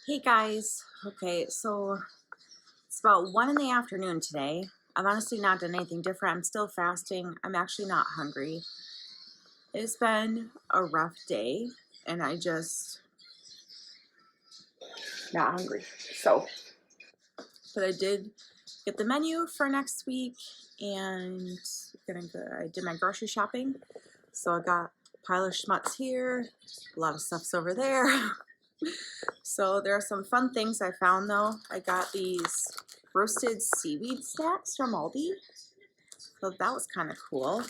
Hey guys, okay, so it's about 1 in the afternoon today. I've honestly not done anything different. I'm still fasting. I'm actually not hungry. It's been a rough day and I just not hungry. But I did get the menu for next week and I did my grocery shopping. So I got a pile of schmutz here, a lot of stuff's over there. So there are some fun things I found though. I got these roasted seaweed snacks from Aldi. So that was kind of cool.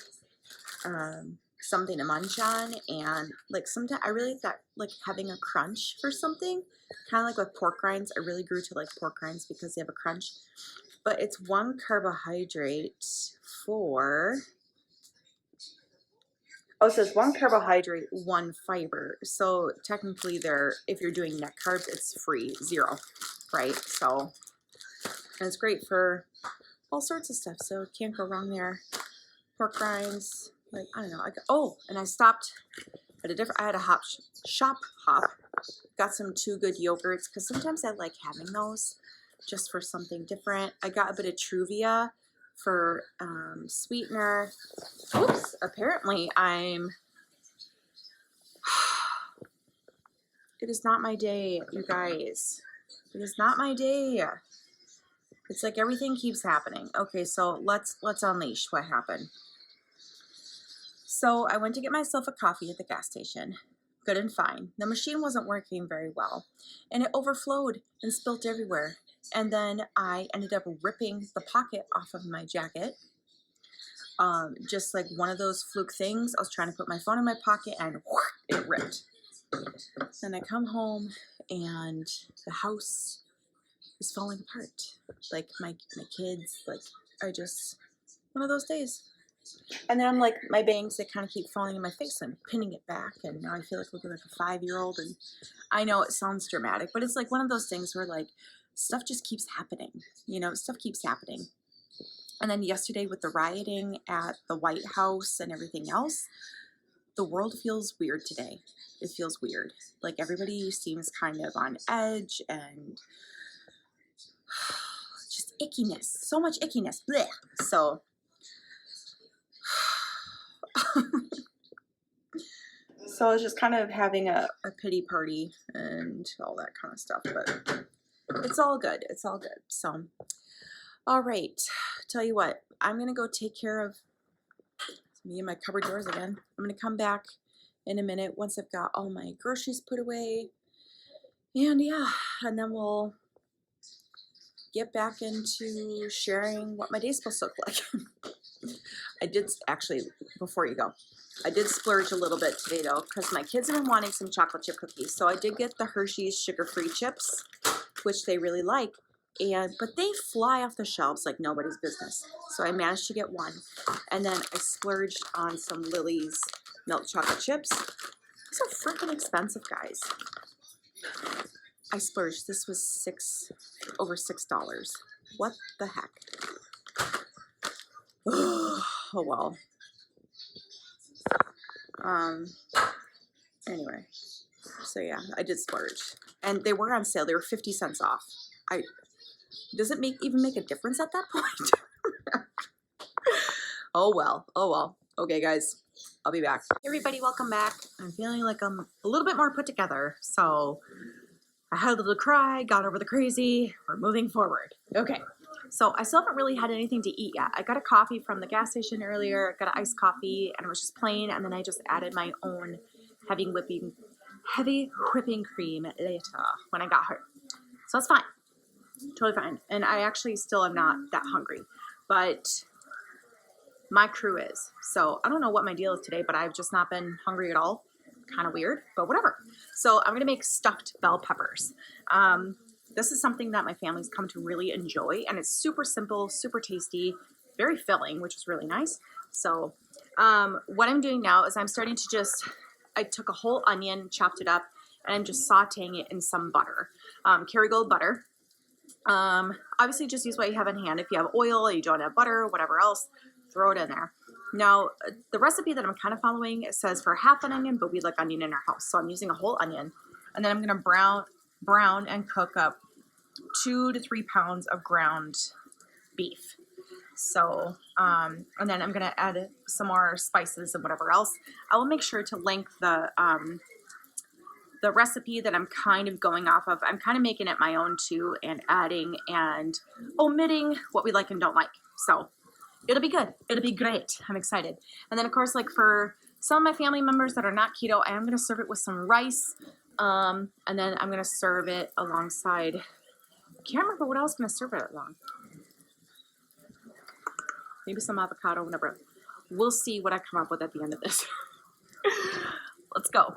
Something to munch on, and like sometimes I really got like having a crunch for something, kind of like with pork rinds. I really grew to like pork rinds because they have a crunch. But it's 1 carbohydrate for, oh, it says 1 carbohydrate, 1 fiber. So technically if you're doing net carbs, it's free, 0, right? So, and it's great for all sorts of stuff. So can't go wrong there. Pork rinds, like, I don't know. And I stopped at I had a shop hop, got some Too Good yogurts, because sometimes I like having those just for something different. I got a bit of Truvia for sweetener. Oops, apparently it is not my day, you guys. It is not my day. It's like everything keeps happening. Okay, so let's unleash what happened. So I went to get myself a coffee at the gas station. Good and fine. The machine wasn't working very well, and it overflowed and spilt everywhere. And then I ended up ripping the pocket off of my jacket. Just like one of those fluke things. I was trying to put my phone in my pocket and it ripped. Then I come home and the house is falling apart. Like my kids, like one of those days. And then I'm like, my bangs, they kind of keep falling in my face. I'm pinning it back, and now I feel like looking like a 5-year-old. And I know it sounds dramatic, but it's like one of those things where like stuff just keeps happening. Stuff keeps happening. And then yesterday with the rioting at the White House and everything else, the world feels weird today. It feels weird. Like everybody seems kind of on edge and just ickiness. So much ickiness. Blech. So I was just kind of having a pity party and all that kind of stuff, but it's all good. It's all good. So, all right. Tell you what, I'm going to go take care of me and my cupboard doors again. I'm going to come back in a minute once I've got all my groceries put away. And yeah, and then we'll get back into sharing what my day's supposed to look like. I did actually, before you go, I did splurge a little bit today though, because my kids have been wanting some chocolate chip cookies. So I did get the Hershey's sugar-free chips, which they really like. But they fly off the shelves like nobody's business. So I managed to get 1. And then I splurged on some Lily's milk chocolate chips. These are freaking expensive, guys. I splurged. This was over $6. What the heck? Oh well. Anyway, so yeah, I did splurge, and they were on sale. They were 50 cents off. Does it even make a difference at that point? Oh well. Okay, guys, I'll be back. Hey everybody, welcome back. I'm feeling like I'm a little bit more put together, so I had a little cry, got over the crazy. We're moving forward. Okay. So I still haven't really had anything to eat yet. I got a coffee from the gas station earlier, got an iced coffee, and it was just plain, and then I just added my own heavy whipping cream later when I got her. So that's fine. Totally fine. And I actually still am not that hungry, but my crew is. So I don't know what my deal is today, but I've just not been hungry at all. Kind of weird, but whatever. So I'm going to make stuffed bell peppers. This is something that my family's come to really enjoy, and it's super simple, super tasty, very filling, which is really nice. So what I'm doing now is I'm starting to I took a whole onion, chopped it up, and I'm just sauteing it in some butter, Kerrygold butter. Obviously just use what you have in hand. If you have oil or you don't have butter, whatever else, throw it in there. Now, the recipe that I'm kind of following, it says for half an onion, but we like onion in our house. So I'm using a whole onion, and then I'm going to brown brown and cook up 2 to 3 pounds of ground beef. So, and then I'm gonna add some more spices and whatever else. I will make sure to link the recipe that I'm kind of going off of. I'm kind of making it my own too, and adding and omitting what we like and don't like. So it'll be good. It'll be great. I'm excited. And then of course, like for some of my family members that are not keto, I am gonna serve it with some rice. And then I'm gonna serve it alongside, I can't remember what else I'm gonna serve it along. Maybe some avocado, whatever. We'll see what I come up with at the end of this. Let's go.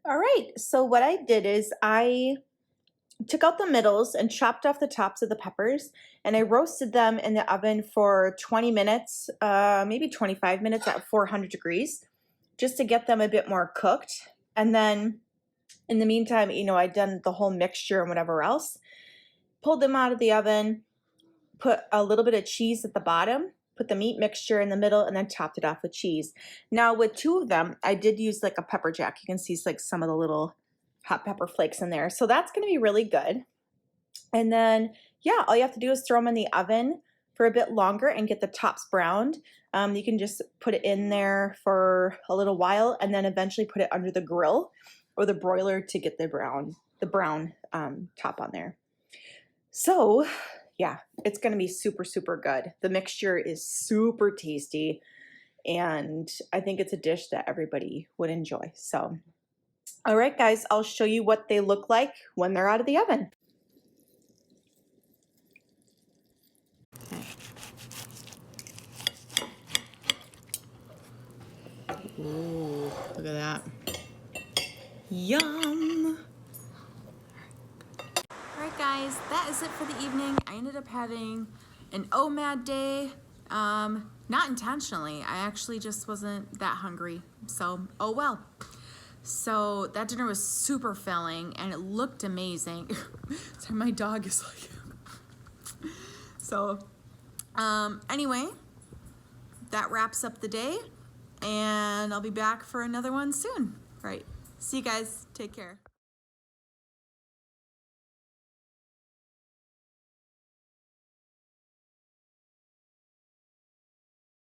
All right, so what I did is I took out the middles and chopped off the tops of the peppers, and I roasted them in the oven for 20 minutes, maybe 25 minutes at 400 degrees, just to get them a bit more cooked. And then in the meantime, you know, I'd done the whole mixture and whatever else, pulled them out of the oven, put a little bit of cheese at the bottom, put the meat mixture in the middle, and then topped it off with cheese. Now with 2 of them, I did use like a pepper jack. You can see like some of the little hot pepper flakes in there. So that's gonna be really good. And then, yeah, all you have to do is throw them in the oven for a bit longer and get the tops browned. You can just put it in there for a little while and then eventually put it under the grill or the broiler to get the brown top on there. So yeah, it's gonna be super, super good. The mixture is super tasty, and I think it's a dish that everybody would enjoy. So, all right, guys, I'll show you what they look like when they're out of the oven. Ooh, look at that. Yum. Alright guys, that is it for the evening. I ended up having an OMAD day. Not intentionally. I actually just wasn't that hungry. So, oh well. So that dinner was super filling and it looked amazing. So my dog is like... So, anyway, that wraps up the day. And I'll be back for another one soon. All right. See you guys. Take care.